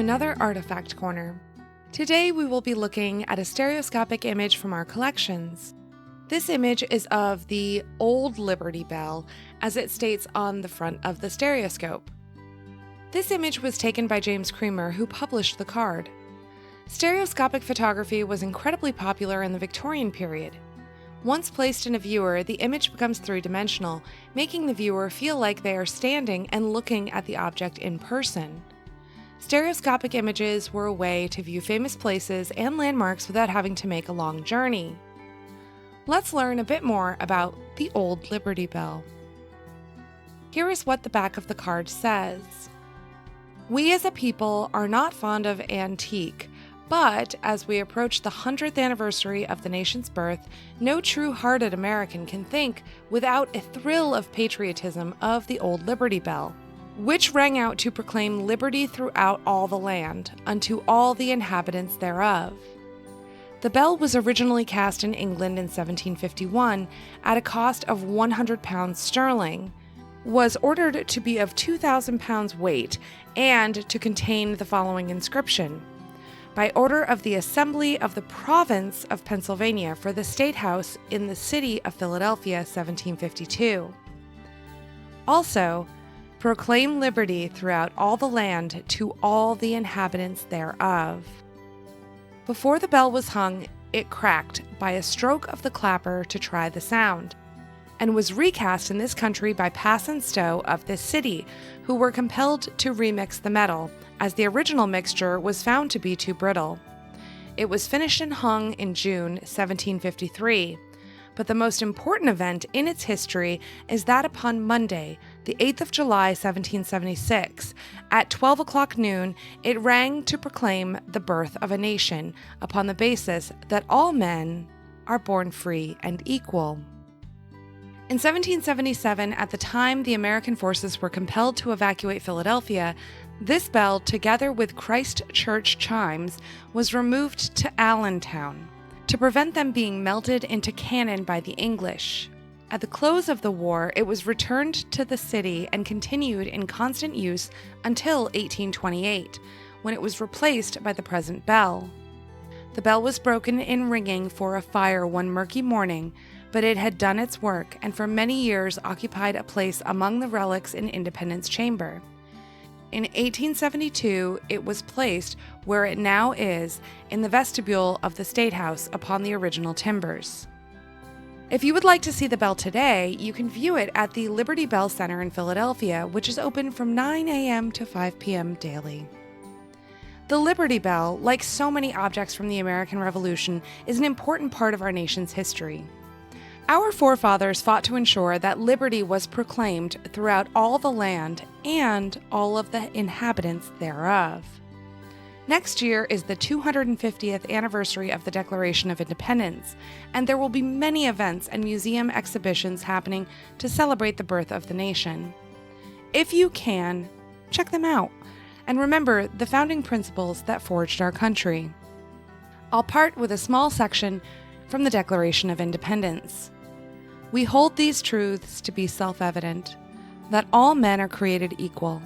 another Artifact Corner. Today we will be looking at a stereoscopic image from our collections. This image is of the Old Liberty Bell, as it states on the front of the Stereoscope. This image was taken by James Cremer, who published the card. Stereoscopic photography was incredibly popular in the Victorian period. Once placed in a viewer, the image becomes three-dimensional, making the viewer feel like they are standing and looking at the object in person. Stereoscopic images were a way to view famous places and landmarks without having to make a long journey. Let's learn a bit more about the Old Liberty Bell. Here is what the back of the card says. We as a people are not fond of antique, but as we approach the 100th anniversary of the nation's birth, no true-hearted American can think without a thrill of patriotism of the Old Liberty Bell, which rang out to proclaim liberty throughout all the land, unto all the inhabitants thereof. The bell was originally cast in England in 1751 at a cost of £100 sterling, was ordered to be of 2,000 pounds weight, and to contain the following inscription: by order of the Assembly of the Province of Pennsylvania for the State House in the City of Philadelphia, 1752. Also, proclaim liberty throughout all the land to all the inhabitants thereof. Before the bell was hung, it cracked by a stroke of the clapper to try the sound, and was recast in this country by Pass and Stow of this city, who were compelled to remix the metal, as the original mixture was found to be too brittle. It was finished and hung in June 1753, but the most important event in its history is that upon Monday, the 8th of July 1776, at 12 o'clock noon, it rang to proclaim the birth of a nation, upon the basis that all men are born free and equal. In 1777, at the time the American forces were compelled to evacuate Philadelphia, this bell, together with Christ Church chimes, was removed to Allentown to prevent them being melted into cannon by the English. At the close of the war, it was returned to the city and continued in constant use until 1828, when it was replaced by the present bell. The bell was broken in ringing for a fire one murky morning, but it had done its work and for many years occupied a place among the relics in Independence Chamber. In 1872, it was placed where it now is, in the vestibule of the State House upon the original timbers. If you would like to see the bell today, you can view it at the Liberty Bell Center in Philadelphia, which is open from 9 a.m. to 5 p.m. daily. The Liberty Bell, like so many objects from the American Revolution, is an important part of our nation's history. Our forefathers fought to ensure that liberty was proclaimed throughout all the land and all of the inhabitants thereof. Next year is the 250th anniversary of the Declaration of Independence, and there will be many events and museum exhibitions happening to celebrate the birth of the nation. If you can, check them out, and remember the founding principles that forged our country. I'll part with a small section from the Declaration of Independence. We hold these truths to be self-evident, that all men are created equal,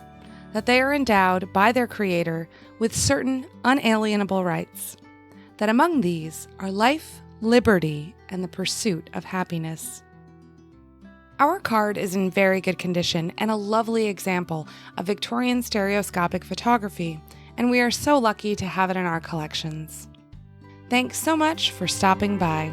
that they are endowed by their Creator with certain unalienable rights, that among these are life, liberty, and the pursuit of happiness. Our card is in very good condition and a lovely example of Victorian stereoscopic photography, and we are so lucky to have it in our collections. Thanks so much for stopping by.